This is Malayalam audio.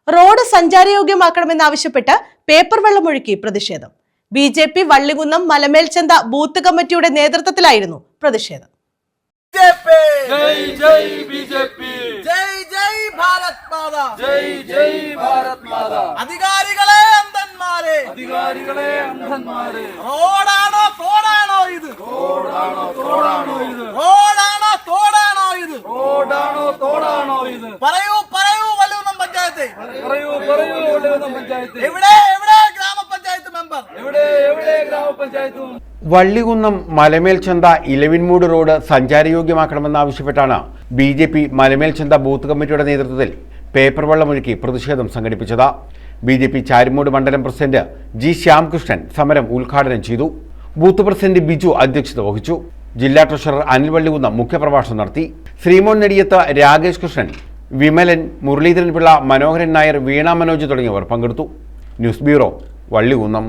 റോഡ് സഞ്ചാരയോഗ്യമാക്കണമെന്നാവശ്യപ്പെട്ട് പേപ്പർ വെള്ളമൊഴുക്കി പ്രതിഷേധം. BJP വള്ളികുന്നം മലമേൽചന്ത ബൂത്ത് കമ്മിറ്റിയുടെ നേതൃത്വത്തിലായിരുന്നു പ്രതിഷേധം. അധികാരികളെ അന്ധന്മാരെ, റോഡാണോ തോടാണോ ഇത്? റോഡാണോ തോടാണോ ഇത്? പറയൂ പറയൂ വള്ളികുന്നം പഞ്ചായത്ത്, എവിടെ എവിടെ ഗ്രാമപഞ്ചായത്ത് മെമ്പർ, എവിടെ ഗ്രാമപഞ്ചായത്ത്? വള്ളികുന്നം മലമേൽചന്ത ഇലവിൻമൂട് റോഡ് സഞ്ചാരയോഗ്യമാക്കണമെന്നാവശ്യപ്പെട്ടാണ് BJP മലമേൽചന്ത ബൂത്ത് കമ്മിറ്റിയുടെ നേതൃത്വത്തിൽ പേപ്പർ വെള്ളമൊഴുക്കി പ്രതിഷേധം സംഘടിപ്പിച്ചത്. BJP ചാരിമൂട് മണ്ഡലം പ്രസിഡന്റ് G. ശ്യാംകൃഷ്ണൻ സമരം ഉദ്ഘാടനം ചെയ്തു. ബൂത്ത് പ്രസിഡന്റ് ബിജു അധ്യക്ഷത വഹിച്ചു. ജില്ലാ ട്രഷറർ അനിൽ വള്ളികുന്നം മുഖ്യപ്രഭാഷണം നടത്തി. ശ്രീമോൻ നെടിയത്ത്, രാകേഷ് കൃഷ്ണൻ, വിമലൻ, മുരളീധരൻ പിള്ള, മനോഹരൻ നായർ, വീണ മനോജ് തുടങ്ങിയവർ പങ്കെടുത്തു. News bureau, Vallikunnam.